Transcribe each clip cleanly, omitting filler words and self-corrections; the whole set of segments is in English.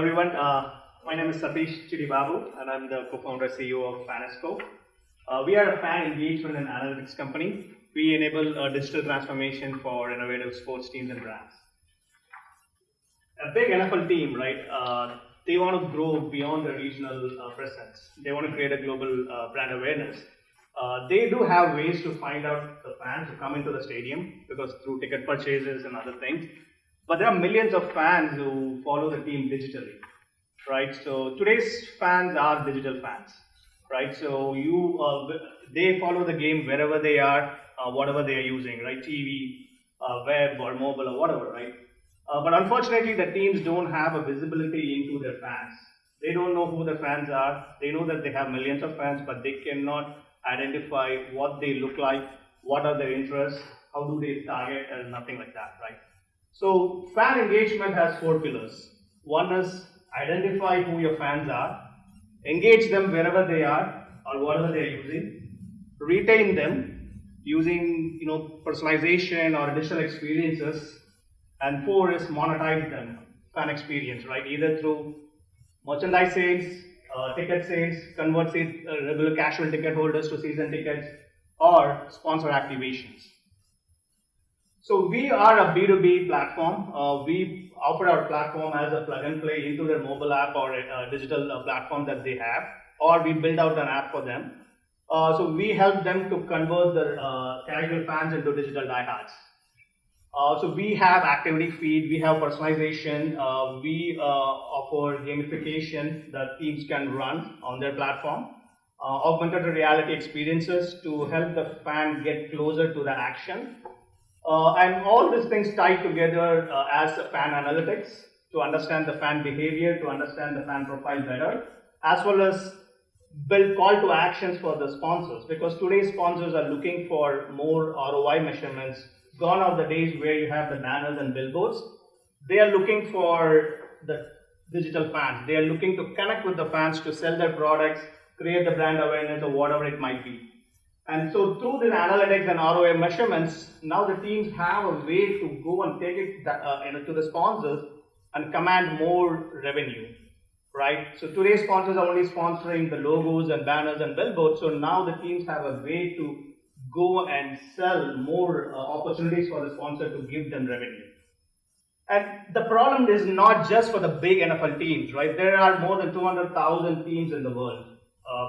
everyone. My name is Satish Chidibabu, and I'm the co-founder CEO of Fanisko. We are a fan engagement and analytics company. We enable digital transformation for innovative sports teams and brands. A big NFL team, right? They want to grow beyond the regional presence. They want to create a global brand awareness. They do have ways to find out the fans who come into the stadium because through ticket purchases and other things. But there are millions of fans who follow the team digitally, right? So today's fans are digital fans, right? So they follow the game wherever they are, whatever they are using, right? TV, web, or mobile, or whatever, right? But unfortunately, the teams don't have a visibility into their fans. They don't know who the fans are. They know that they have millions of fans, but they cannot identify what they look like, what are their interests, how do they target, and nothing like that, right? So fan engagement has 4 pillars. One is identify who your fans are, engage them wherever they are or whatever they are using, retain them using personalization or additional experiences, and 4 is monetize them, fan experience, right? Either through merchandise sales, ticket sales, convert regular casual ticket holders to season tickets, or sponsor activations. So we are a B2B platform. We offer our platform as a plug and play into their mobile app or a digital platform that they have, or we build out an app for them. So we help them to convert their casual fans into digital diehards. So we have activity feed, we have personalization, we offer gamification that teams can run on their platform, augmented reality experiences to help the fan get closer to the action. And all these things tied together as fan analytics to understand the fan behavior, to understand the fan profile better, as well as build call to actions for the sponsors, because today's sponsors are looking for more ROI measurements. Gone are the days where you have the banners and billboards. They are looking for the digital fans. They are looking to connect with the fans to sell their products, create the brand awareness or whatever it might be. And so through the analytics and ROI measurements, now the teams have a way to go and take it to the sponsors and command more revenue, right? So today's sponsors are only sponsoring the logos and banners and billboards. So now the teams have a way to go and sell more opportunities for the sponsor to give them revenue. And the problem is not just for the big NFL teams, right? There are more than 200,000 teams in the world.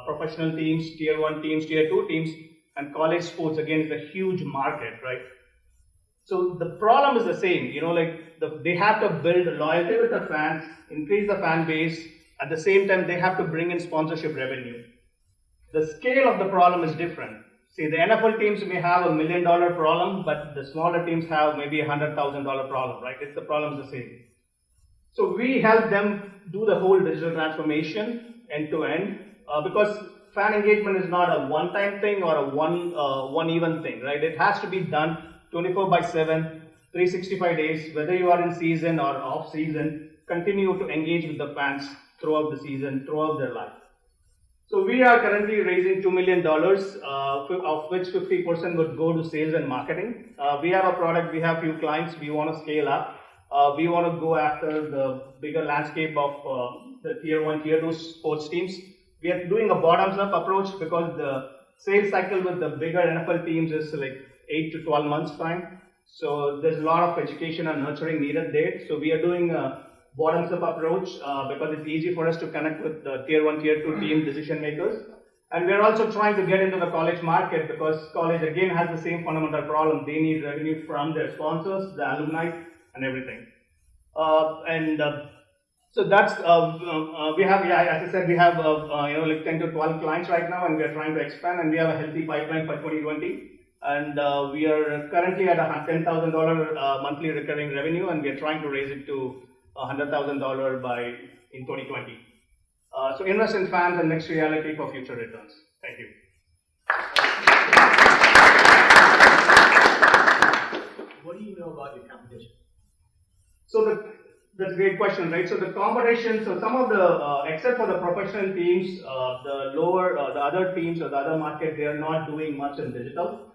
Professional teams, tier 1 teams, tier 2 teams, and college sports, again, is a huge market, right? So the problem is the same, they have to build loyalty with the fans, increase the fan base, at the same time they have to bring in sponsorship revenue. The scale of the problem is different. See, the NFL teams may have $1 million problem, but the smaller teams have maybe $100,000 problem, right? The problem is the same. So we help them do the whole digital transformation end to end, because fan engagement is not a one-time thing or a one-even thing, right? It has to be done 24/7, 365 days, whether you are in season or off season, continue to engage with the fans throughout the season, throughout their life. So we are currently raising $2 million, of which 50% would go to sales and marketing. We have a product, we have few clients, we want to scale up. We want to go after the bigger landscape of the tier 1, tier 2 sports teams. We are doing a bottoms-up approach because the sales cycle with the bigger NFL teams is like 8 to 12 months time. So there's a lot of education and nurturing needed there. So we are doing a bottoms-up approach because it's easy for us to connect with the tier 1, tier 2 team decision makers. And we're also trying to get into the college market because college again has the same fundamental problem. They need revenue from their sponsors, the alumni, and everything. So that's we have, as I said, we have like 10 to 12 clients right now, and we are trying to expand, and we have a healthy pipeline for 2020. And we are currently at a $10,000 monthly recurring revenue, and we are trying to raise it to $100,000 in 2020. So invest in fans and mixed reality for future returns. Thank you. What do you know about your competition? So that's a great question, right? So the competition, so some of the, except for the professional teams, the other teams or the other market, they are not doing much in digital.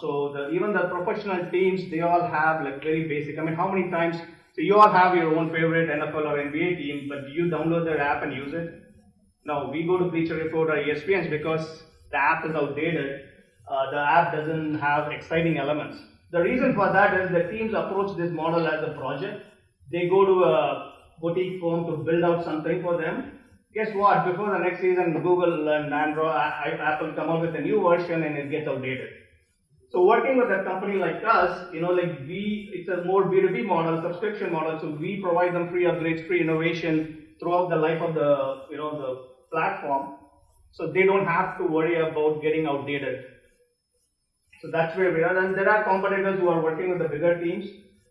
So even the professional teams, they all have like very basic. I mean, how many times So you all have your own favorite NFL or NBA team, but do you download their app and use it? No, we go to Bleacher Report or ESPN's because the app is outdated. The app doesn't have exciting elements. The reason for that is the teams approach this model as a project. They go to a boutique firm to build out something for them. Guess what? Before the next season, Google and Android, Apple come up with a new version and it gets outdated. So working with a company like us, it's a more B2B model, subscription model. So we provide them free upgrades, free innovation throughout the life of the platform. So they don't have to worry about getting outdated. So that's where we are. And there are competitors who are working with the bigger teams.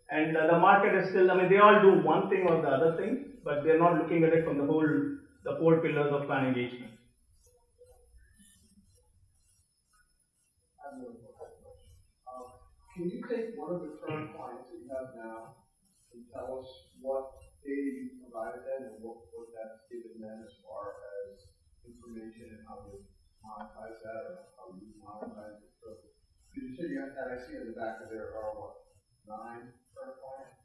And the market is still, they all do one thing or the other thing, but they're not looking at it from the 4 pillars of fan engagement. Can you take one of the current clients that you have now and tell us what data you provided them and what that's given them as far as information and how to monetize that or how you monetize it? So, you said you have that, I see in the back of there are what, 9 current clients?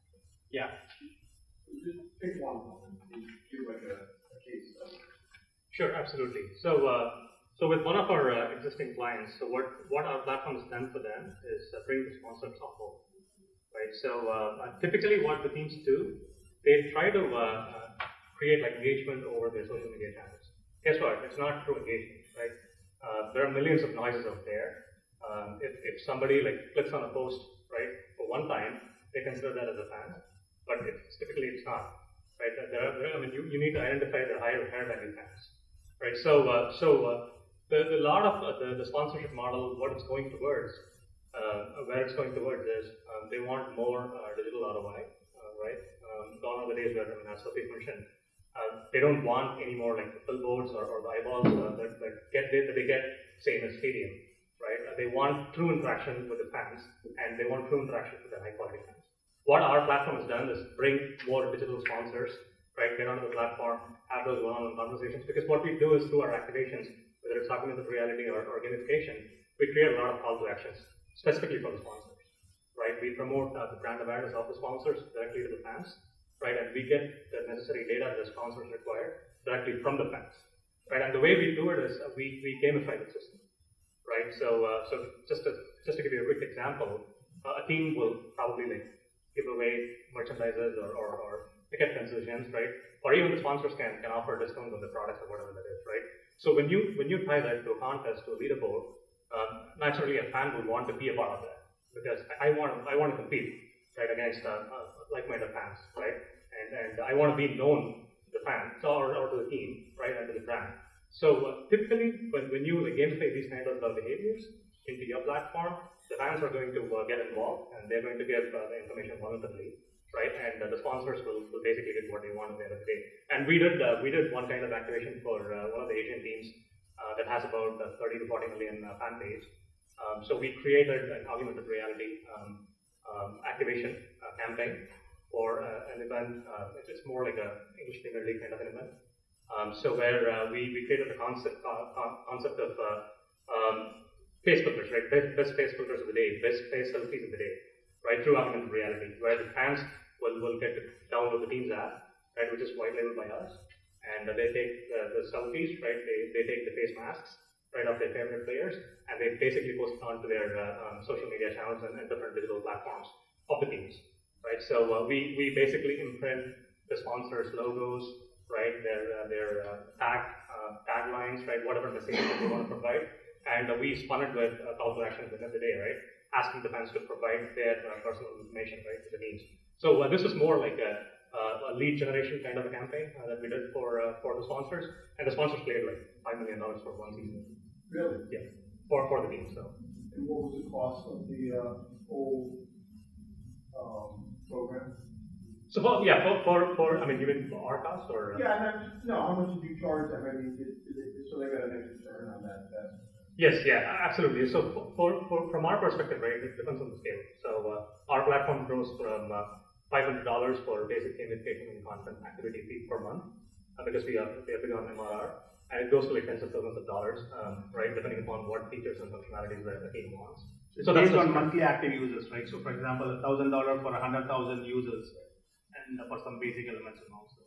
Yeah. Just pick one of them and do like a case study. Sure, absolutely. So with one of our existing clients, so what our platform has done for them is bring the sponsors on board, right? So typically what the teams do, they try to create like engagement over their social media channels. Guess what? It's not true engagement, right? There are millions of noises out there. If somebody like clicks on a post, right, for one time, they consider that as a fan, but typically it's not, right? You need to identify the higher value fans, right? So the lot of the sponsorship model, what it's going towards, where it's going towards is they want more digital ROI, right? Gone are the days where, as Sophie mentioned, they don't want any more like the billboards or the eyeballs that they get, say, in a stadium, right? They want true interaction with the fans, and they want true interaction with the high quality fans. What our platform has done is bring more digital sponsors, right? Get onto the platform, have those one-on-one conversations, because what we do is through our activations, whether it's augmented reality or gamification, we create a lot of call to actions, specifically for the sponsors, right? We promote the brand awareness of the sponsors directly to the fans, right? And we get the necessary data that the sponsors require directly from the fans, right? And the way we do it is we gamify the system, right? So just to give you a quick example, a team will probably give away merchandises or ticket concessions, right? Or even the sponsors can offer discounts on the products or whatever that is, right? So when you tie that to a contest, to a leaderboard, naturally a fan would want to be a part of that because I want to compete, right, against like-minded fans, right? And I want to be known to the fans or to the team, right, and to the brand. So typically when you gamify these kind of behaviors into your platform, the fans are going to get involved and they're going to give the information voluntarily, right? And the sponsors will basically get what they want at the end of the day. And we did one kind of activation for one of the Asian teams that has about 30 to 40 million fan page. So we created an augmented reality activation campaign for an event. It's more like a English Premier League kind of an event. So where we created the concept of face filters, right? Best face filters of the day, best face selfies of the day, right? Through augmented reality, where the fans will get to download the Teams app, right, which is white labeled by us, and they take the selfies, right? They take the face masks, right, of their favorite players, and they basically post it onto their social media channels and different digital platforms of the teams, right? So we basically imprint the sponsors' logos, right? Their taglines, right? Whatever message that they want to provide, and we spun it with a call to action at the end of the day, right? Asking the fans to provide their personal information, right, to the teams. So this was more like a lead generation kind of a campaign that we did for the sponsors, and the sponsors paid like $5 million for one season. Really? Yeah, for the team. So. And what was the cost of the whole program? So for you mean our cost or? How much did you charge them? So they got a nice return on that. Yes, yeah, absolutely. So from our perspective, right, it depends on the scale. So our platform grows from $500 for basic gamification and content activity fee per month because we are big on MRR, and it goes to like tens of thousands of dollars, right, depending upon what features and functionalities that the team wants. So that's based on monthly active users, right? So for example, $1,000 for 100,000 users. and for some basic elements and also.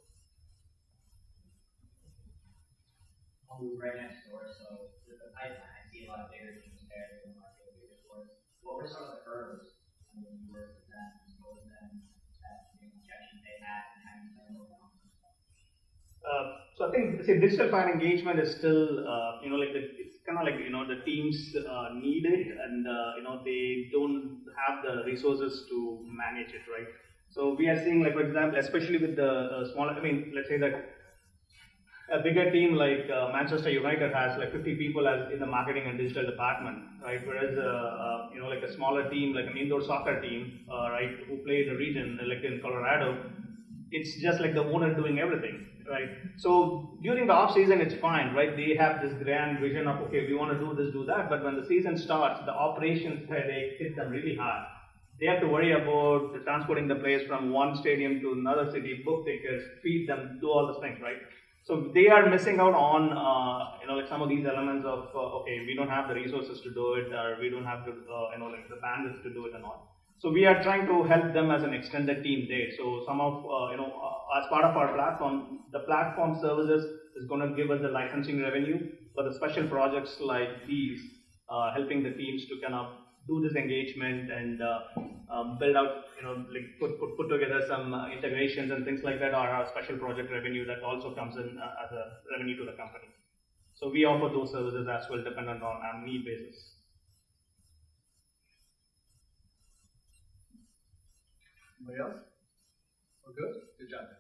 I'll move right next door, so with the pipeline, I see a lot of bigger teams there in the market with bigger stores. What were some of the hurdles when you worked with them, as well as them, that objections they had, and how you kind of overcome them? So I think digital fan engagement is still it's kind of like the teams need it, and they don't have the resources to manage it, right? So we are seeing, like, for example, especially with the smaller, let's say that a bigger team like Manchester United has like 50 people as in the marketing and digital department, right? Whereas like a smaller team, like an indoor soccer team, right, who play in the region, like in Colorado, it's just like the owner doing everything, right? So during the off season, it's fine, right? They have this grand vision of, okay, we want to do this, do that, but when the season starts, the operations headache hits them really hard. They have to worry about transporting the players from one stadium to another city, book tickets, feed them, do all those things, right? So they are missing out on like some of these elements of okay, we don't have the resources to do it, or we don't have the like the bandwidth to do it and all. So we are trying to help them as an extended team there. So some of as part of our platform, the platform services is going to give us the licensing revenue for the special projects like these, helping the teams to kind of do this engagement and build out, like put together some integrations and things like that, or our special project revenue that also comes in as a revenue to the company. So we offer those services as well, dependent on our need basis. Anybody else? We're good? Good job.